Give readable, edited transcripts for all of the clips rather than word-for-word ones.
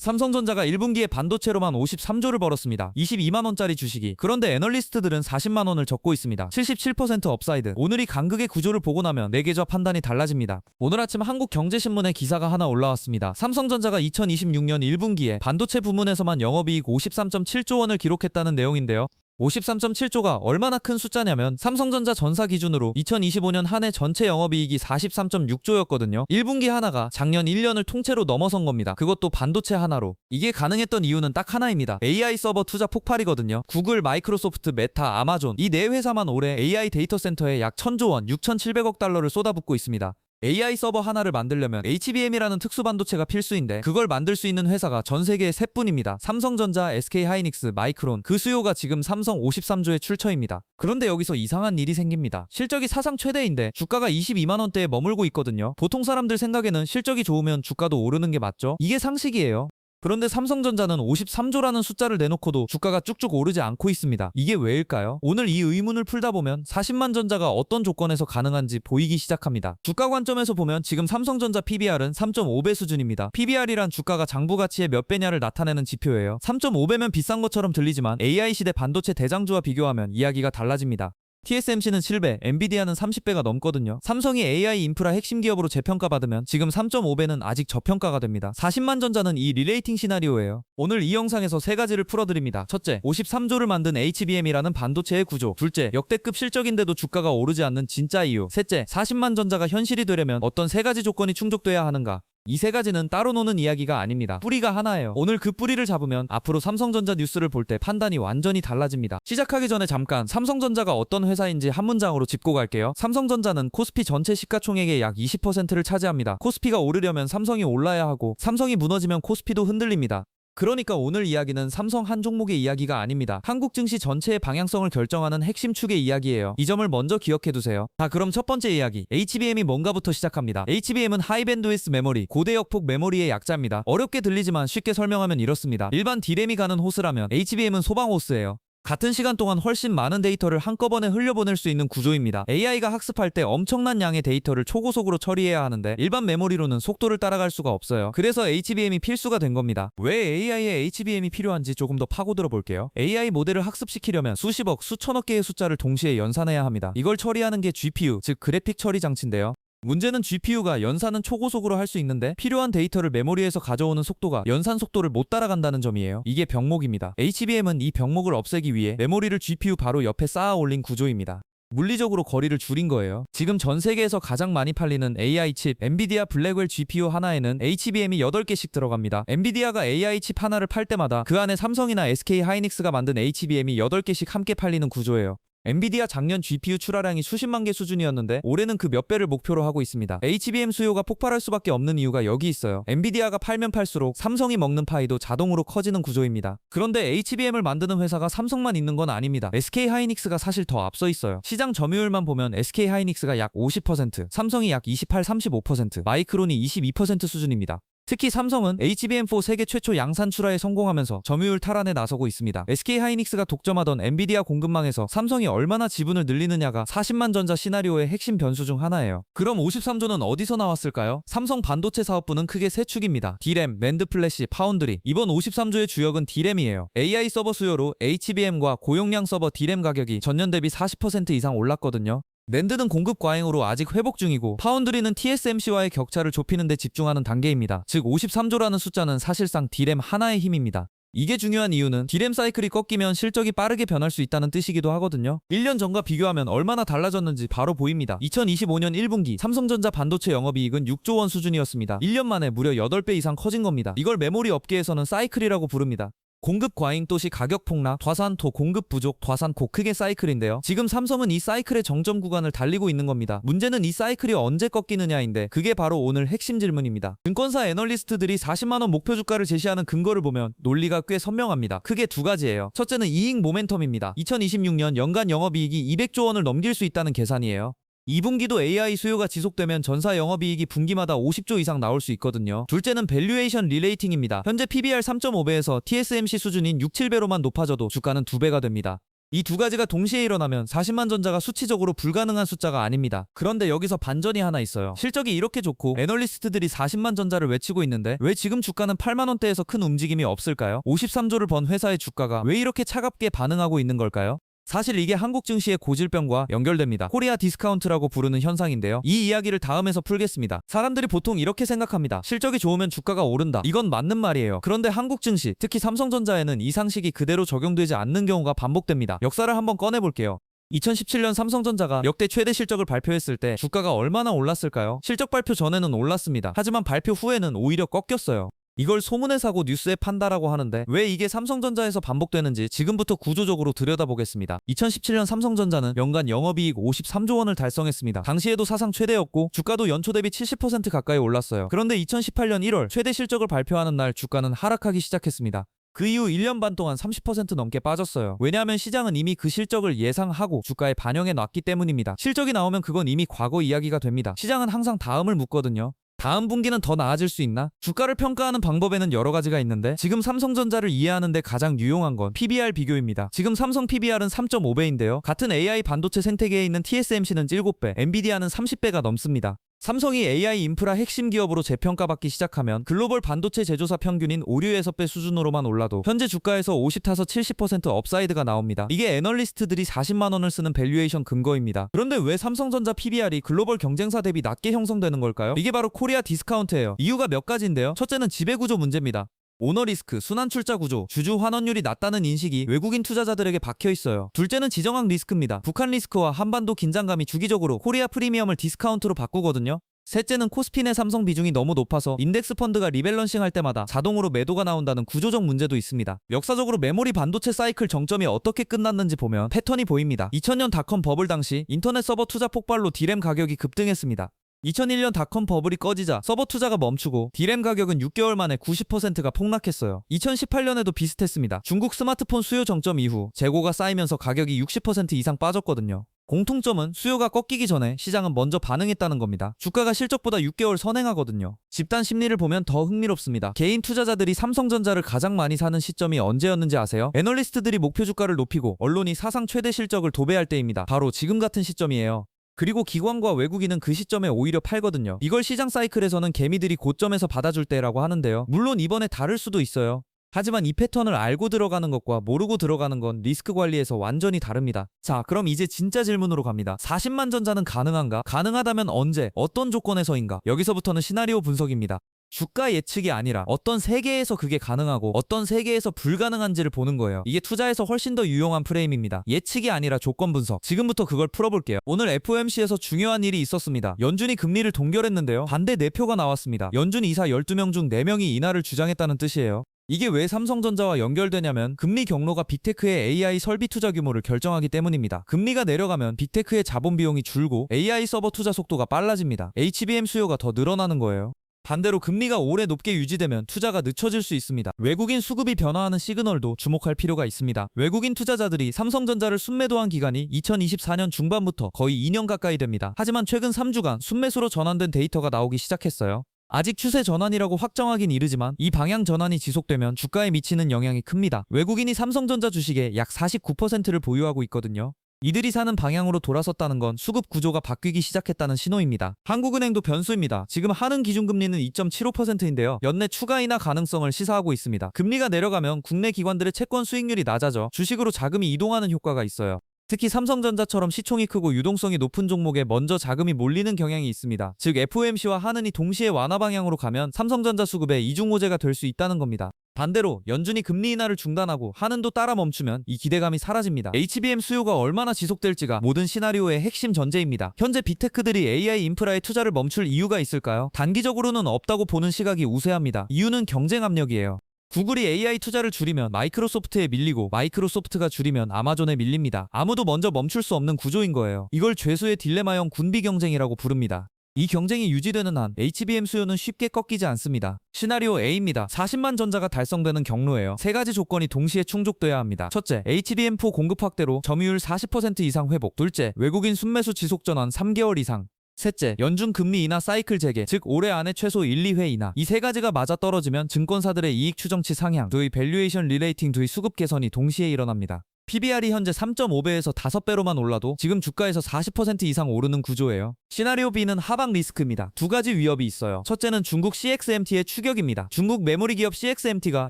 삼성전자가 1분기에 반도체로만 53조를 벌었습니다. 22만원짜리 주식이. 그런데 애널리스트들은 40만원을 적고 있습니다. 77% 업사이드. 오늘이 간극의 구조를 보고 나면 내 계좌 판단이 달라집니다. 오늘 아침 한국경제신문에 기사가 하나 올라왔습니다. 삼성전자가 2026년 1분기에 반도체 부문에서만 영업이익 53.7조 원을 기록했다는 내용인데요. 53.7조가 얼마나 큰 숫자냐면 삼성전자 전사 기준으로 2025년 한 해 전체 영업이익이 43.6조였거든요. 1분기 하나가 작년 1년을 통째로 넘어선 겁니다. 그것도 반도체 하나로. 이게 가능했던 이유는 딱 하나입니다. AI 서버 투자 폭발이거든요. 구글, 마이크로소프트, 메타, 아마존 이 네 회사만 올해 AI 데이터 센터에 약 1000조 원, 6,700억 달러를 쏟아붓고 있습니다. AI 서버 하나를 만들려면 HBM이라는 특수 반도체가 필수인데 그걸 만들 수 있는 회사가 전 세계에 셋뿐입니다. 삼성전자, SK하이닉스, 마이크론. 그 수요가 지금 삼성 53조에 출처입니다. 그런데 여기서 이상한 일이 생깁니다. 실적이 사상 최대인데 주가가 22만원대에 머물고 있거든요. 보통 사람들 생각에는 실적이 좋으면 주가도 오르는 게 맞죠? 이게 상식이에요. 그런데 삼성전자는 53조라는 숫자를 내놓고도 주가가 쭉쭉 오르지 않고 있습니다. 이게 왜일까요? 오늘 이 의문을 풀다 보면 40만 전자가 어떤 조건에서 가능한지 보이기 시작합니다. 주가 관점에서 보면 지금 삼성전자 PBR은 3.5배 수준입니다. PBR이란 주가가 장부 가치의 몇 배냐를 나타내는 지표예요. 3.5배면 비싼 것처럼 들리지만 AI 시대 반도체 대장주와 비교하면 이야기가 달라집니다. TSMC는 7배, 엔비디아는 30배가 넘거든요. 삼성이 AI 인프라 핵심 기업으로 재평가받으면 지금 3.5배는 아직 저평가가 됩니다. 40만 전자는 이 리레이팅 시나리오예요. 오늘 이 영상에서 세 가지를 풀어드립니다. 첫째, 53조를 만든 HBM이라는 반도체의 구조. 둘째, 역대급 실적인데도 주가가 오르지 않는 진짜 이유. 셋째, 40만 전자가 현실이 되려면 어떤 세 가지 조건이 충족돼야 하는가. 이 세 가지는 따로 노는 이야기가 아닙니다. 뿌리가 하나예요. 오늘 그 뿌리를 잡으면 앞으로 삼성전자 뉴스를 볼 때 판단이 완전히 달라집니다. 시작하기 전에 잠깐 삼성전자가 어떤 회사인지 한 문장으로 짚고 갈게요. 삼성전자는 코스피 전체 시가총액의 약 20%를 차지합니다. 코스피가 오르려면 삼성이 올라야 하고 삼성이 무너지면 코스피도 흔들립니다. 그러니까 오늘 이야기는 삼성 한 종목의 이야기가 아닙니다. 한국 증시 전체의 방향성을 결정하는 핵심 축의 이야기예요. 이 점을 먼저 기억해두세요. 자, 그럼 첫 번째 이야기. HBM이 뭔가부터 시작합니다. HBM은 하이밴드위스 메모리, 고대역폭 메모리의 약자입니다. 어렵게 들리지만 쉽게 설명하면 이렇습니다. 일반 D램이 가는 호스라면 HBM은 소방 호스예요. 같은 시간 동안 훨씬 많은 데이터를 한꺼번에 흘려보낼 수 있는 구조입니다. AI가 학습할 때 엄청난 양의 데이터를 초고속으로 처리해야 하는데 일반 메모리로는 속도를 따라갈 수가 없어요. 그래서 HBM이 필수가 된 겁니다. 왜 AI에 HBM이 필요한지 조금 더 파고들어 볼게요. AI 모델을 학습시키려면 수십억, 수천억 개의 숫자를 동시에 연산해야 합니다. 이걸 처리하는 게 GPU, 즉 그래픽 처리 장치인데요. 문제는 GPU가 연산은 초고속으로 할 수 있는데 필요한 데이터를 메모리에서 가져오는 속도가 연산 속도를 못 따라간다는 점이에요. 이게 병목입니다. HBM은 이 병목을 없애기 위해 메모리를 GPU 바로 옆에 쌓아 올린 구조입니다. 물리적으로 거리를 줄인 거예요. 지금 전 세계에서 가장 많이 팔리는 AI 칩, 엔비디아 블랙웰 GPU 하나에는 HBM이 8개씩 들어갑니다. 엔비디아가 AI 칩 하나를 팔 때마다 그 안에 삼성이나 SK하이닉스가 만든 HBM이 8개씩 함께 팔리는 구조예요. 엔비디아 작년 GPU 출하량이 수십만 개 수준이었는데 올해는 그 몇 배를 목표로 하고 있습니다. HBM 수요가 폭발할 수밖에 없는 이유가 여기 있어요. 엔비디아가 팔면 팔수록 삼성이 먹는 파이도 자동으로 커지는 구조입니다. 그런데 HBM을 만드는 회사가 삼성만 있는 건 아닙니다. SK하이닉스가 사실 더 앞서 있어요. 시장 점유율만 보면 SK하이닉스가 약 50%, 삼성이 약 28-35%, 마이크론이 22% 수준입니다. 특히 삼성은 HBM4 세계 최초 양산 출하에 성공하면서 점유율 탈환에 나서고 있습니다. SK하이닉스가 독점하던 엔비디아 공급망에서 삼성이 얼마나 지분을 늘리느냐가 40만 전자 시나리오의 핵심 변수 중 하나예요. 그럼 53조는 어디서 나왔을까요? 삼성 반도체 사업부는 크게 세 축입니다. D램, 낸드 플래시, 파운드리. 이번 53조의 주역은 D램이에요. AI 서버 수요로 HBM과 고용량 서버 D램 가격이 전년 대비 40% 이상 올랐거든요. 낸드는 공급 과잉으로 아직 회복 중이고 파운드리는 TSMC와의 격차를 좁히는 데 집중하는 단계입니다. 즉 53조라는 숫자는 사실상 D램 하나의 힘입니다. 이게 중요한 이유는 D램 사이클이 꺾이면 실적이 빠르게 변할 수 있다는 뜻이기도 하거든요. 1년 전과 비교하면 얼마나 달라졌는지 바로 보입니다. 2025년 1분기 삼성전자 반도체 영업이익은 6조 원 수준이었습니다. 1년 만에 무려 8배 이상 커진 겁니다. 이걸 메모리 업계에서는 사이클이라고 부릅니다. 공급 과잉 또시 가격 폭락, 과산토 공급 부족, 과산코 크게 사이클인데요. 지금 삼성은 이 사이클의 정점 구간을 달리고 있는 겁니다. 문제는 이 사이클이 언제 꺾이느냐인데 그게 바로 오늘 핵심 질문입니다. 증권사 애널리스트들이 40만원 목표 주가를 제시하는 근거를 보면 논리가 꽤 선명합니다. 크게 두 가지예요. 첫째는 이익 모멘텀입니다. 2026년 연간 영업이익이 200조 원을 넘길 수 있다는 계산이에요. 2분기도 AI 수요가 지속되면 전사 영업이익이 분기마다 50조 이상 나올 수 있거든요. 둘째는 밸류에이션 리레이팅입니다. 현재 PBR 3.5배에서 TSMC 수준인 6-7배로만 높아져도 주가는 2배가 됩니다. 이 두 가지가 동시에 일어나면 40만 전자가 수치적으로 불가능한 숫자가 아닙니다. 그런데 여기서 반전이 하나 있어요. 실적이 이렇게 좋고 애널리스트들이 40만 전자를 외치고 있는데 왜 지금 주가는 8만 원대에서 큰 움직임이 없을까요? 53조를 번 회사의 주가가 왜 이렇게 차갑게 반응하고 있는 걸까요? 사실 이게 한국 증시의 고질병과 연결됩니다. 코리아 디스카운트라고 부르는 현상인데요. 이 이야기를 다음에서 풀겠습니다. 사람들이 보통 이렇게 생각합니다. 실적이 좋으면 주가가 오른다. 이건 맞는 말이에요. 그런데 한국 증시, 특히 삼성전자에는 이 상식이 그대로 적용되지 않는 경우가 반복됩니다. 역사를 한번 꺼내볼게요. 2017년 삼성전자가 역대 최대 실적을 발표했을 때 주가가 얼마나 올랐을까요? 실적 발표 전에는 올랐습니다. 하지만 발표 후에는 오히려 꺾였어요. 이걸 소문의 사고 뉴스의 판다라고 하는데 왜 이게 삼성전자에서 반복되는지 지금부터 구조적으로 들여다보겠습니다. 2017년 삼성전자는 연간 영업이익 53조 원을 달성했습니다. 당시에도 사상 최대였고 주가도 연초 대비 70% 가까이 올랐어요. 그런데 2018년 1월 최대 실적을 발표하는 날 주가는 하락하기 시작했습니다. 그 이후 1년 반 동안 30% 넘게 빠졌어요. 왜냐하면 시장은 이미 그 실적을 예상하고 주가에 반영해 놨기 때문입니다. 실적이 나오면 그건 이미 과거 이야기가 됩니다. 시장은 항상 다음을 묻거든요. 다음 분기는 더 나아질 수 있나? 주가를 평가하는 방법에는 여러 가지가 있는데 지금 삼성전자를 이해하는 데 가장 유용한 건 PBR 비교입니다. 지금 삼성 PBR은 3.5배인데요. 같은 AI 반도체 생태계에 있는 TSMC는 7배, 엔비디아는 30배가 넘습니다. 삼성이 AI 인프라 핵심 기업으로 재평가받기 시작하면 글로벌 반도체 제조사 평균인 5, 6배 수준으로만 올라도 현재 주가에서 50에서 70% 업사이드가 나옵니다. 이게 애널리스트들이 40만 원을 쓰는 밸류에이션 근거입니다. 그런데 왜 삼성전자 PBR이 글로벌 경쟁사 대비 낮게 형성되는 걸까요? 이게 바로 코리아 디스카운트예요. 이유가 몇 가지인데요. 첫째는 지배구조 문제입니다. 오너 리스크, 순환 출자 구조, 주주 환원율이 낮다는 인식이 외국인 투자자들에게 박혀 있어요. 둘째는 지정학 리스크입니다. 북한 리스크와 한반도 긴장감이 주기적으로 코리아 프리미엄을 디스카운트로 바꾸거든요. 셋째는 코스피 내 삼성 비중이 너무 높아서 인덱스 펀드가 리밸런싱 할 때마다 자동으로 매도가 나온다는 구조적 문제도 있습니다. 역사적으로 메모리 반도체 사이클 정점이 어떻게 끝났는지 보면 패턴이 보입니다. 2000년 닷컴 버블 당시 인터넷 서버 투자 폭발로 D램 가격이 급등했습니다. 2001년 닷컴 버블이 꺼지자 서버 투자가 멈추고 D램 가격은 6개월 만에 90%가 폭락했어요. 2018년에도 비슷했습니다. 중국 스마트폰 수요 정점 이후 재고가 쌓이면서 가격이 60% 이상 빠졌거든요. 공통점은 수요가 꺾이기 전에 시장은 먼저 반응했다는 겁니다. 주가가 실적보다 6개월 선행하거든요. 집단 심리를 보면 더 흥미롭습니다. 개인 투자자들이 삼성전자를 가장 많이 사는 시점이 언제였는지 아세요? 애널리스트들이 목표 주가를 높이고 언론이 사상 최대 실적을 도배할 때입니다. 바로 지금 같은 시점이에요. 그리고 기관과 외국인은 그 시점에 오히려 팔거든요. 이걸 시장 사이클에서는 개미들이 고점에서 받아줄 때라고 하는데요. 물론 이번에 다를 수도 있어요. 하지만 이 패턴을 알고 들어가는 것과 모르고 들어가는 건 리스크 관리에서 완전히 다릅니다. 자, 그럼 이제 진짜 질문으로 갑니다. 40만 전자는 가능한가? 가능하다면 언제? 어떤 조건에서인가? 여기서부터는 시나리오 분석입니다. 주가 예측이 아니라 어떤 세계에서 그게 가능하고 어떤 세계에서 불가능한지를 보는 거예요. 이게 투자에서 훨씬 더 유용한 프레임입니다. 예측이 아니라 조건 분석. 지금부터 그걸 풀어볼게요. 오늘 FOMC에서 중요한 일이 있었습니다. 연준이 금리를 동결했는데요. 반대 4표가 나왔습니다. 연준 이사 12명 중 4명이 인하를 주장했다는 뜻이에요. 이게 왜 삼성전자와 연결되냐면 금리 경로가 빅테크의 AI 설비 투자 규모를 결정하기 때문입니다. 금리가 내려가면 빅테크의 자본 비용이 줄고 AI 서버 투자 속도가 빨라집니다. HBM 수요가 더 늘어나는 거예요. 반대로 금리가 오래 높게 유지되면 투자가 늦춰질 수 있습니다. 외국인 수급이 변화하는 시그널도 주목할 필요가 있습니다. 외국인 투자자들이 삼성전자를 순매도한 기간이 2024년 중반부터 거의 2년 가까이 됩니다. 하지만 최근 3주간 순매수로 전환된 데이터가 나오기 시작했어요. 아직 추세 전환이라고 확정하긴 이르지만 이 방향 전환이 지속되면 주가에 미치는 영향이 큽니다. 외국인이 삼성전자 주식의 약 49%를 보유하고 있거든요. 이들이 사는 방향으로 돌아섰다는 건 수급 구조가 바뀌기 시작했다는 신호입니다. 한국은행도 변수입니다. 지금 하는 기준금리는 2.75%인데요. 연내 추가 인하 가능성을 시사하고 있습니다. 금리가 내려가면 국내 기관들의 채권 수익률이 낮아져 주식으로 자금이 이동하는 효과가 있어요. 특히 삼성전자처럼 시총이 크고 유동성이 높은 종목에 먼저 자금이 몰리는 경향이 있습니다. 즉 FOMC와 하는이 동시에 완화 방향으로 가면 삼성전자 수급의 이중호재가 될 수 있다는 겁니다. 반대로 연준이 금리 인하를 중단하고 하는도 따라 멈추면 이 기대감이 사라집니다. HBM 수요가 얼마나 지속될지가 모든 시나리오의 핵심 전제입니다. 현재 빅테크들이 AI 인프라에 투자를 멈출 이유가 있을까요? 단기적으로는 없다고 보는 시각이 우세합니다. 이유는 경쟁 압력이에요. 구글이 AI 투자를 줄이면 마이크로소프트에 밀리고 마이크로소프트가 줄이면 아마존에 밀립니다. 아무도 먼저 멈출 수 없는 구조인 거예요. 이걸 죄수의 딜레마형 군비 경쟁이라고 부릅니다. 이 경쟁이 유지되는 한 HBM 수요는 쉽게 꺾이지 않습니다. 시나리오 A입니다. 40만 전자가 달성되는 경로예요. 세 가지 조건이 동시에 충족돼야 합니다. 첫째, HBM4 공급 확대로 점유율 40% 이상 회복. 둘째, 외국인 순매수 지속 전환 3개월 이상. 셋째, 연준 금리 인하 사이클 재개, 즉 올해 안에 최소 1, 2회 인하. 이 세 가지가 맞아떨어지면 증권사들의 이익 추정치 상향, 두의 밸류에이션 리레이팅, 두의 수급 개선이 동시에 일어납니다. PBR이 현재 3.5배에서 5배로만 올라도 지금 주가에서 40% 이상 오르는 구조예요. 시나리오 B는 하방 리스크입니다. 두 가지 위협이 있어요. 첫째는 중국 CXMT의 추격입니다. 중국 메모리 기업 CXMT가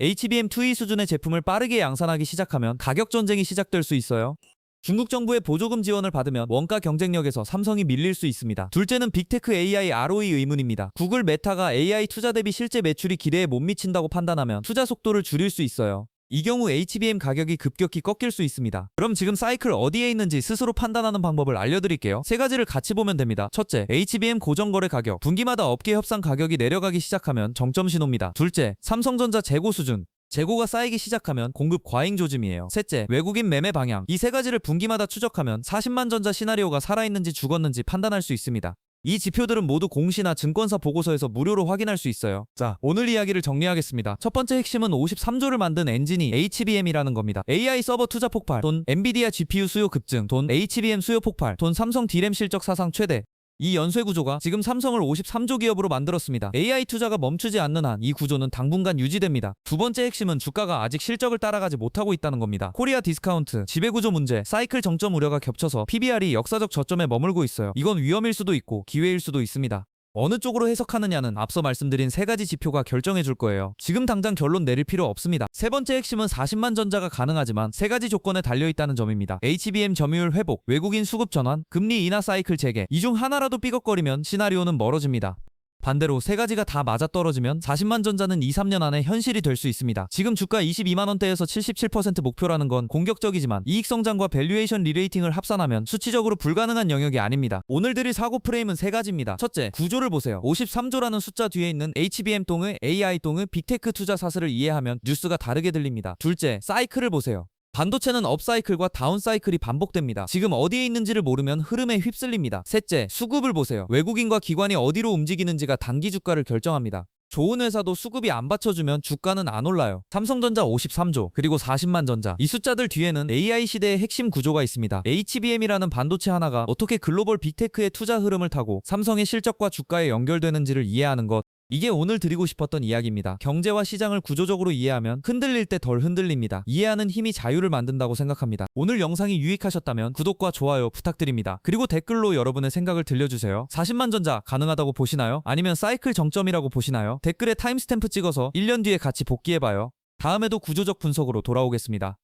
HBM2E 수준의 제품을 빠르게 양산하기 시작하면 가격 전쟁이 시작될 수 있어요. 중국 정부의 보조금 지원을 받으면 원가 경쟁력에서 삼성이 밀릴 수 있습니다. 둘째는 빅테크 AI ROE 의문입니다. 구글 메타가 AI 투자 대비 실제 매출이 기대에 못 미친다고 판단하면 투자 속도를 줄일 수 있어요. 이 경우 HBM 가격이 급격히 꺾일 수 있습니다. 그럼 지금 사이클 어디에 있는지 스스로 판단하는 방법을 알려드릴게요. 세 가지를 같이 보면 됩니다. 첫째, HBM 고정거래 가격. 분기마다 업계 협상 가격이 내려가기 시작하면 정점 신호입니다. 둘째, 삼성전자 재고 수준. 재고가 쌓이기 시작하면 공급 과잉 조짐이에요. 셋째, 외국인 매매 방향. 이 세 가지를 분기마다 추적하면 40만 전자 시나리오가 살아있는지 죽었는지 판단할 수 있습니다. 이 지표들은 모두 공시나 증권사 보고서에서 무료로 확인할 수 있어요. 자, 오늘 이야기를 정리하겠습니다. 첫 번째 핵심은 53조를 만든 엔진이 HBM이라는 겁니다. AI 서버 투자 폭발, 돈 엔비디아 GPU 수요 급증, 돈 HBM 수요 폭발, 돈 삼성 D램 실적 사상 최대. 이 연쇄 구조가 지금 삼성을 53조 기업으로 만들었습니다. AI 투자가 멈추지 않는 한 이 구조는 당분간 유지됩니다. 두 번째 핵심은 주가가 아직 실적을 따라가지 못하고 있다는 겁니다. 코리아 디스카운트, 지배구조 문제, 사이클 정점 우려가 겹쳐서 PBR이 역사적 저점에 머물고 있어요. 이건 위험일 수도 있고 기회일 수도 있습니다. 어느 쪽으로 해석하느냐는 앞서 말씀드린 세 가지 지표가 결정해 줄 거예요. 지금 당장 결론 내릴 필요 없습니다. 세 번째 핵심은 40만 전자가 가능하지만 세 가지 조건에 달려있다는 점입니다. HBM 점유율 회복, 외국인 수급 전환, 금리 인하 사이클 재개. 이 중 하나라도 삐걱거리면 시나리오는 멀어집니다. 반대로 세 가지가 다 맞아떨어지면 40만 전자는 2-3년 안에 현실이 될 수 있습니다. 지금 주가 22만원대에서 77% 목표라는 건 공격적이지만 이익 성장과 밸류에이션 리레이팅을 합산하면 수치적으로 불가능한 영역이 아닙니다. 오늘 드릴 사고 프레임은 세 가지입니다. 첫째, 구조를 보세요. 53조라는 숫자 뒤에 있는 HBM 동의 AI 동의 빅테크 투자 사슬을 이해하면 뉴스가 다르게 들립니다. 둘째, 사이클을 보세요. 반도체는 업사이클과 다운사이클이 반복됩니다. 지금 어디에 있는지를 모르면 흐름에 휩쓸립니다. 셋째, 수급을 보세요. 외국인과 기관이 어디로 움직이는지가 단기 주가를 결정합니다. 좋은 회사도 수급이 안 받쳐주면 주가는 안 올라요. 삼성전자 53조, 그리고 40만 전자. 이 숫자들 뒤에는 AI 시대의 핵심 구조가 있습니다. HBM이라는 반도체 하나가 어떻게 글로벌 빅테크의 투자 흐름을 타고 삼성의 실적과 주가에 연결되는지를 이해하는 것. 이게 오늘 드리고 싶었던 이야기입니다. 경제와 시장을 구조적으로 이해하면 흔들릴 때 덜 흔들립니다. 이해하는 힘이 자유를 만든다고 생각합니다. 오늘 영상이 유익하셨다면 구독과 좋아요 부탁드립니다. 그리고 댓글로 여러분의 생각을 들려주세요. 40만 전자 가능하다고 보시나요? 아니면 사이클 정점이라고 보시나요? 댓글에 타임스탬프 찍어서 1년 뒤에 같이 복귀해봐요. 다음에도 구조적 분석으로 돌아오겠습니다.